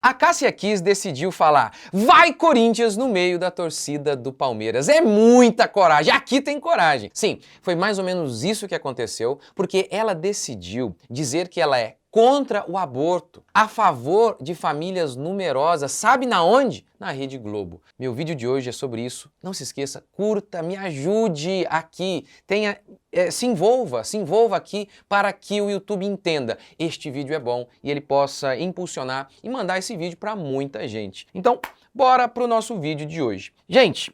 A Cássia Kiss decidiu falar "Vai Corinthians" no meio da torcida do Palmeiras. É muita coragem, aqui tem coragem. Sim, foi mais ou menos isso que aconteceu, porque ela decidiu dizer que ela é contra o aborto, a favor de famílias numerosas, sabe na onde? Na Rede Globo. Meu vídeo de hoje é sobre isso. Não se esqueça, curta, me ajude aqui, se envolva aqui para que o YouTube entenda. Este vídeo é bom e ele possa impulsionar e mandar esse vídeo para muita gente. Então, bora para o nosso vídeo de hoje. Gente,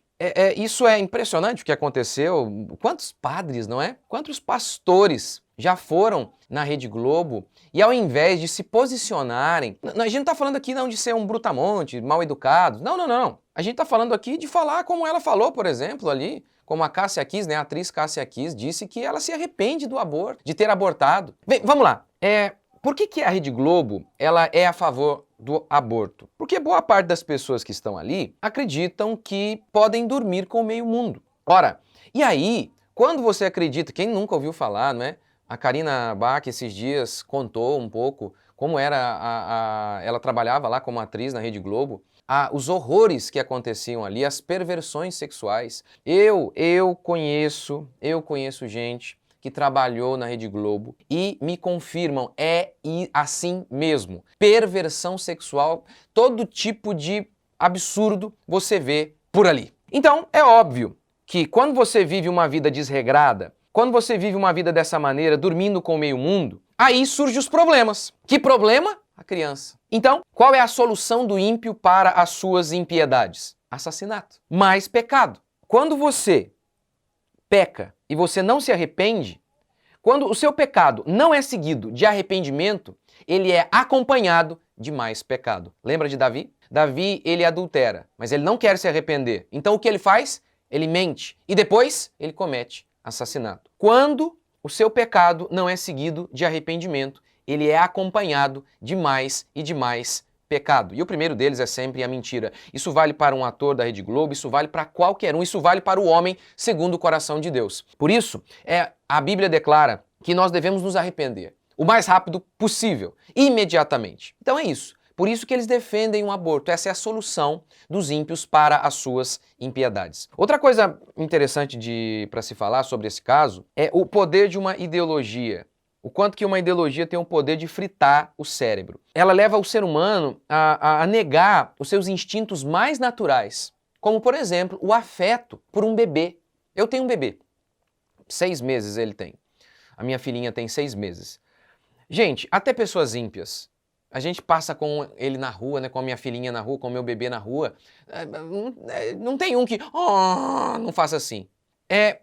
isso é impressionante o que aconteceu. Quantos padres, não é? Quantos pastores já foram na Rede Globo e ao invés de se posicionarem... A gente não está falando aqui não de ser um brutamonte, mal educado. Não, não, não. A gente está falando aqui de falar como ela falou, por exemplo, ali. Como a Cássia Kiss, né, a atriz Cássia Kiss, disse que ela se arrepende do aborto, de ter abortado. Bem, vamos lá. Por que a Rede Globo ela é a favor do aborto? Porque boa parte das pessoas que estão ali acreditam que podem dormir com o meio mundo. Ora, e aí, quando você acredita, quem nunca ouviu falar, não é? A Karina Bach esses dias contou um pouco como era ela trabalhava lá como atriz na Rede Globo, os horrores que aconteciam ali, as perversões sexuais. Eu conheço gente que trabalhou na Rede Globo e me confirmam, assim mesmo. Perversão sexual, todo tipo de absurdo você vê por ali. Então, é óbvio que quando você vive uma vida desregrada, quando você vive uma vida dessa maneira, dormindo com o meio mundo, aí surgem os problemas. Que problema? A criança. Então, qual é a solução do ímpio para as suas impiedades? Assassinato. Mais pecado. Quando você peca e você não se arrepende, quando o seu pecado não é seguido de arrependimento, ele é acompanhado de mais pecado. Lembra de Davi? Davi, ele adultera, mas ele não quer se arrepender. Então o que ele faz? Ele mente e depois ele comete assassinato. Quando o seu pecado não é seguido de arrependimento, ele é acompanhado de mais e de mais pecado. E o primeiro deles é sempre a mentira. Isso vale para um ator da Rede Globo, isso vale para qualquer um, isso vale para o homem segundo o coração de Deus. Por isso, a Bíblia declara que nós devemos nos arrepender o mais rápido possível, imediatamente. Então é isso. Por isso que eles defendem um aborto. Essa é a solução dos ímpios para as suas impiedades. Outra coisa interessante para se falar sobre esse caso é o poder de uma ideologia. O quanto que uma ideologia tem o poder de fritar o cérebro. Ela leva o ser humano a negar os seus instintos mais naturais, como, por exemplo, o afeto por um bebê. Eu tenho um bebê. 6 meses ele tem. A minha filhinha tem 6 meses. Gente, até pessoas ímpias. A gente passa com ele na rua, né, com a minha filhinha na rua, com o meu bebê na rua. Não tem um que não faça assim.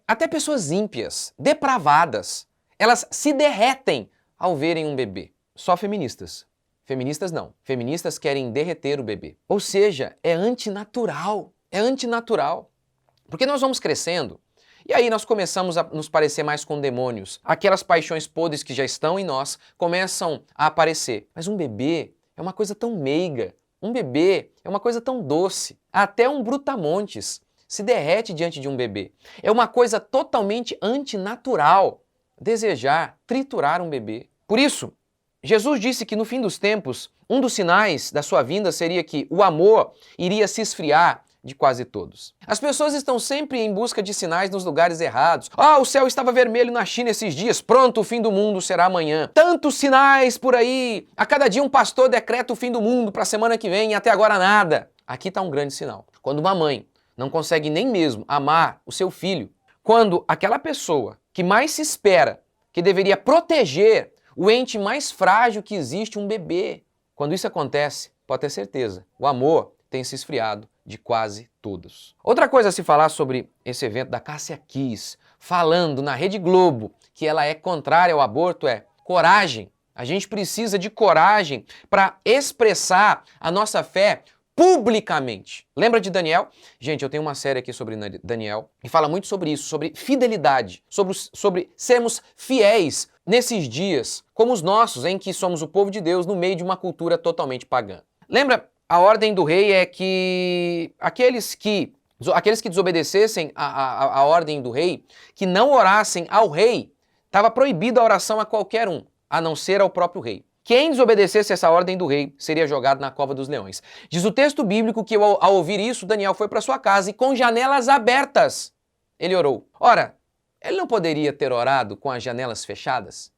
Até pessoas ímpias, depravadas, elas se derretem ao verem um bebê. Só feministas. Feministas não. Feministas querem derreter o bebê. Ou seja, é antinatural. É antinatural. Porque nós vamos crescendo e aí nós começamos a nos parecer mais com demônios. Aquelas paixões podres que já estão em nós começam a aparecer. Mas um bebê é uma coisa tão meiga. Um bebê é uma coisa tão doce. Até um brutamontes se derrete diante de um bebê. É uma coisa totalmente antinatural desejar triturar um bebê. Por isso, Jesus disse que no fim dos tempos, um dos sinais da sua vinda seria que o amor iria se esfriar de quase todos. As pessoas estão sempre em busca de sinais nos lugares errados. O céu estava vermelho na China esses dias. Pronto, o fim do mundo será amanhã. Tantos sinais por aí. A cada dia um pastor decreta o fim do mundo para a semana que vem e até agora nada. Aqui está um grande sinal. Quando uma mãe não consegue nem mesmo amar o seu filho, quando aquela pessoa que mais se espera, que deveria proteger o ente mais frágil que existe, um bebê, quando isso acontece, pode ter certeza, o amor tem se esfriado de quase todos. Outra coisa a se falar sobre esse evento da Cássia Kiss, falando na Rede Globo que ela é contrária ao aborto, é coragem. A gente precisa de coragem para expressar a nossa fé publicamente. Lembra de Daniel? Gente, eu tenho uma série aqui sobre Daniel e fala muito sobre isso, sobre fidelidade, sobre sermos fiéis nesses dias, como os nossos, em que somos o povo de Deus no meio de uma cultura totalmente pagã. Lembra? A ordem do rei é que aqueles que desobedecessem a ordem do rei, que não orassem ao rei, estava proibida a oração a qualquer um, a não ser ao próprio rei. Quem desobedecesse essa ordem do rei seria jogado na cova dos leões. Diz o texto bíblico que ao ouvir isso, Daniel foi para sua casa e com janelas abertas ele orou. Ora, ele não poderia ter orado com as janelas fechadas?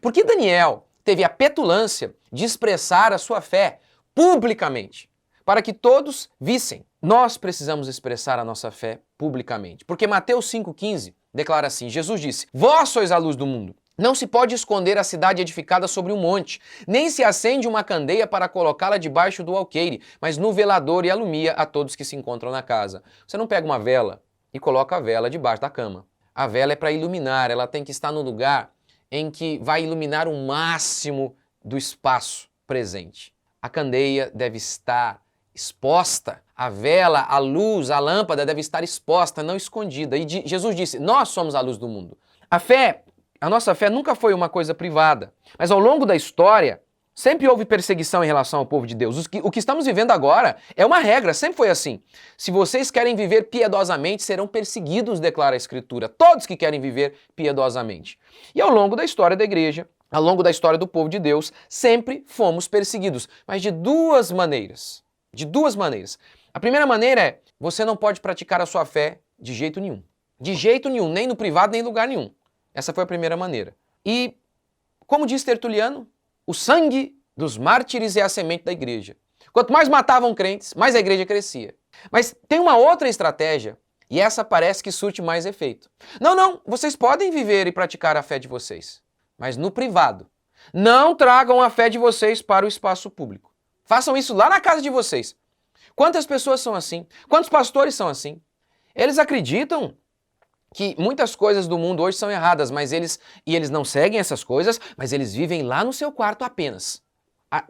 Porque Daniel teve a petulância de expressar a sua fé publicamente, para que todos vissem. Nós precisamos expressar a nossa fé publicamente, porque Mateus 5,15 declara assim, Jesus disse, vós sois a luz do mundo. Não se pode esconder a cidade edificada sobre um monte, nem se acende uma candeia para colocá-la debaixo do alqueire, mas no velador e alumia a todos que se encontram na casa. Você não pega uma vela e coloca a vela debaixo da cama. A vela é para iluminar, ela tem que estar no lugar em que vai iluminar o máximo do espaço presente. A candeia deve estar exposta, a vela, a luz, a lâmpada deve estar exposta, não escondida. E Jesus disse, nós somos a luz do mundo. A nossa fé nunca foi uma coisa privada, mas ao longo da história, sempre houve perseguição em relação ao povo de Deus. O que estamos vivendo agora é uma regra, sempre foi assim. Se vocês querem viver piedosamente, serão perseguidos, declara a Escritura. Todos que querem viver piedosamente. E ao longo da história da igreja, ao longo da história do povo de Deus, sempre fomos perseguidos, mas de duas maneiras. De duas maneiras. A primeira maneira é, você não pode praticar a sua fé de jeito nenhum. De jeito nenhum, nem no privado, nem em lugar nenhum. Essa foi a primeira maneira. E, como diz Tertuliano, o sangue dos mártires é a semente da igreja. Quanto mais matavam crentes, mais a igreja crescia. Mas tem uma outra estratégia, e essa parece que surte mais efeito. Não, vocês podem viver e praticar a fé de vocês, mas no privado. Não tragam a fé de vocês para o espaço público. Façam isso lá na casa de vocês. Quantas pessoas são assim? Quantos pastores são assim? Eles acreditam que muitas coisas do mundo hoje são erradas, mas eles não seguem essas coisas, mas eles vivem lá no seu quarto apenas,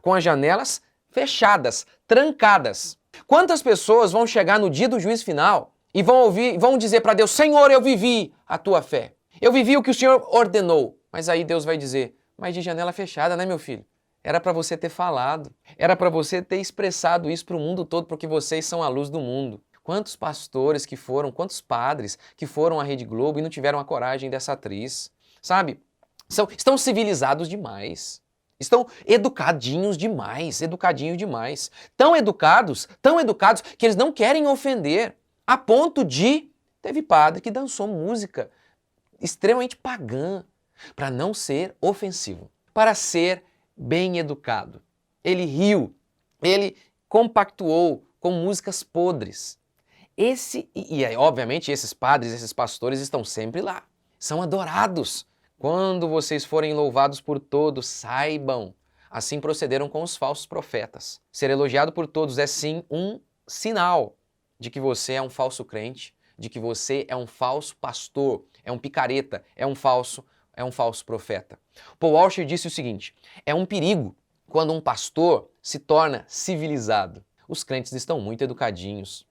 com as janelas fechadas, trancadas. Quantas pessoas vão chegar no dia do juízo final e vão dizer para Deus, Senhor, eu vivi a tua fé, eu vivi o que o Senhor ordenou, mas aí Deus vai dizer, mas de janela fechada, né, meu filho? Era para você ter falado, era para você ter expressado isso para o mundo todo, porque vocês são a luz do mundo. Quantos pastores que foram, quantos padres que foram à Rede Globo e não tiveram a coragem dessa atriz, sabe? Estão civilizados demais, estão educadinhos demais. Tão educados que eles não querem ofender, a ponto de... Teve padre que dançou música extremamente pagã, para não ser ofensivo, para ser bem educado. Ele riu, ele compactuou com músicas podres. Obviamente, esses padres, esses pastores estão sempre lá. São adorados. Quando vocês forem louvados por todos, saibam. Assim procederam com os falsos profetas. Ser elogiado por todos é sim um sinal de que você é um falso crente, de que você é um falso pastor, é um picareta, é um falso profeta. Paul Washer disse o seguinte, é um perigo quando um pastor se torna civilizado. Os crentes estão muito educadinhos.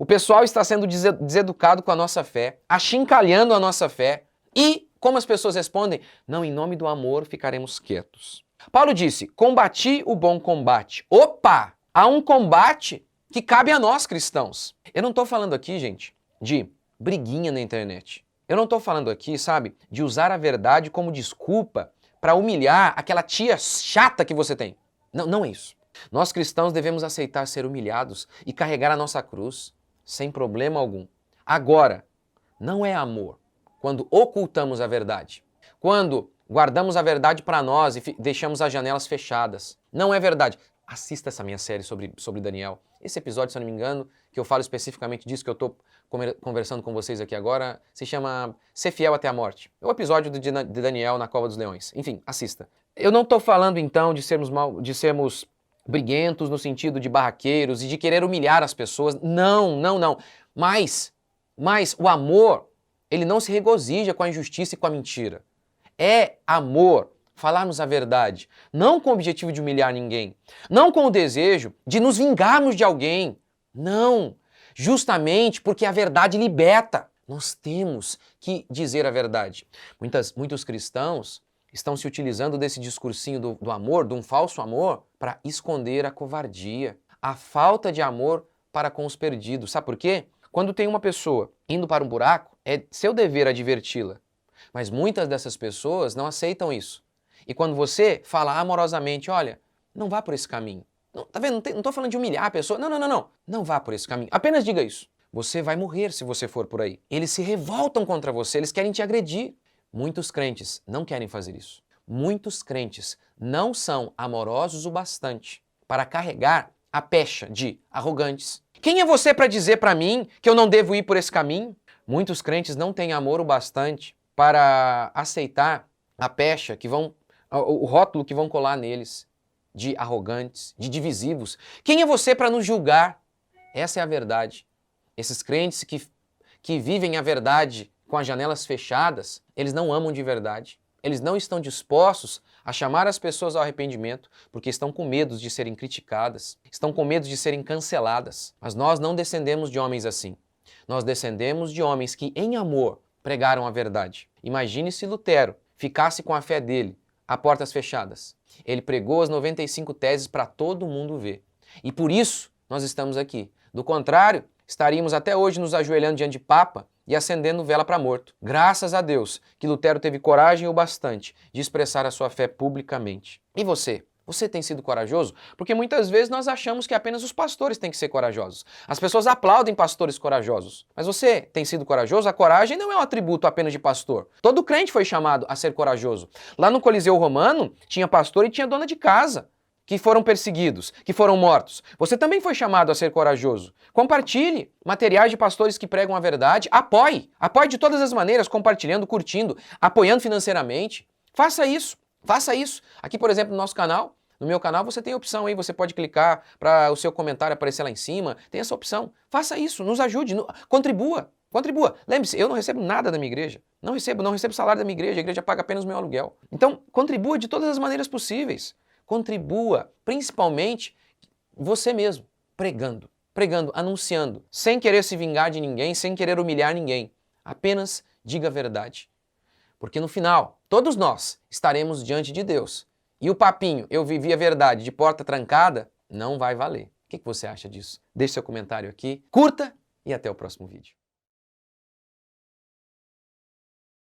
O pessoal está sendo deseducado com a nossa fé, achincalhando a nossa fé. E, como as pessoas respondem, não, em nome do amor ficaremos quietos. Paulo disse, combati o bom combate. Opa! Há um combate que cabe a nós cristãos. Eu não estou falando aqui, gente, de briguinha na internet. Eu não estou falando aqui, sabe, de usar a verdade como desculpa para humilhar aquela tia chata que você tem. Não é isso. Nós cristãos devemos aceitar ser humilhados e carregar a nossa cruz sem problema algum. Agora, não é amor quando ocultamos a verdade, quando guardamos a verdade para nós e deixamos as janelas fechadas. Não é verdade. Assista essa minha série sobre Daniel. Esse episódio, se eu não me engano, que eu falo especificamente disso que eu estou conversando com vocês aqui agora, se chama Ser Fiel até a Morte. É o episódio de Daniel na Cova dos Leões. Enfim, assista. Eu não estou falando então de sermos briguentos no sentido de barraqueiros e de querer humilhar as pessoas. Não. Mas o amor, ele não se regozija com a injustiça e com a mentira. É amor falarmos a verdade, não com o objetivo de humilhar ninguém, não com o desejo de nos vingarmos de alguém. Não, justamente porque a verdade liberta. Nós temos que dizer a verdade. Muitos cristãos estão se utilizando desse discursinho do amor, de um falso amor, para esconder a covardia, a falta de amor para com os perdidos. Sabe por quê? Quando tem uma pessoa indo para um buraco, é seu dever adverti-la. Mas muitas dessas pessoas não aceitam isso. E quando você fala amorosamente, olha, não vá por esse caminho. Não, tá vendo? Não estou falando de humilhar a pessoa. Não, não, não, não. Não vá por esse caminho. Apenas diga isso. Você vai morrer se você for por aí. Eles se revoltam contra você, eles querem te agredir. Muitos crentes não querem fazer isso. Muitos crentes não são amorosos o bastante para carregar a pecha de arrogantes. Quem é você para dizer para mim que eu não devo ir por esse caminho? Muitos crentes não têm amor o bastante para aceitar a pecha o rótulo que vão colar neles de arrogantes, de divisivos. Quem é você para nos julgar? Essa é a verdade. Esses crentes que vivem a verdade com as janelas fechadas, eles não amam de verdade. Eles não estão dispostos a chamar as pessoas ao arrependimento porque estão com medo de serem criticadas, estão com medo de serem canceladas. Mas nós não descendemos de homens assim. Nós descendemos de homens que, em amor, pregaram a verdade. Imagine se Lutero ficasse com a fé dele a portas fechadas. Ele pregou as 95 teses para todo mundo ver. E por isso nós estamos aqui. Do contrário, estaríamos até hoje nos ajoelhando diante de Papa e acendendo vela para morto. Graças a Deus que Lutero teve coragem o bastante de expressar a sua fé publicamente. E você? Você tem sido corajoso? Porque muitas vezes nós achamos que apenas os pastores têm que ser corajosos. As pessoas aplaudem pastores corajosos. Mas você tem sido corajoso? A coragem não é um atributo apenas de pastor. Todo crente foi chamado a ser corajoso. Lá no Coliseu Romano, tinha pastor e tinha dona de casa que foram perseguidos, que foram mortos. Você também foi chamado a ser corajoso. Compartilhe materiais de pastores que pregam a verdade. Apoie. Apoie de todas as maneiras, compartilhando, curtindo, apoiando financeiramente. Faça isso. Faça isso. Aqui, por exemplo, no nosso canal, no meu canal, você tem a opção aí, você pode clicar para o seu comentário aparecer lá em cima. Tem essa opção. Faça isso, nos ajude, contribua. Contribua. Lembre-se, eu não recebo nada da minha igreja. Não recebo salário da minha igreja. A igreja paga apenas o meu aluguel. Então, contribua de todas as maneiras possíveis. Contribua, principalmente você mesmo, pregando, anunciando, sem querer se vingar de ninguém, sem querer humilhar ninguém. Apenas diga a verdade. Porque no final, todos nós estaremos diante de Deus. E o papinho, eu vivi a verdade de porta trancada, não vai valer. O que você acha disso? Deixe seu comentário aqui, curta e até o próximo vídeo.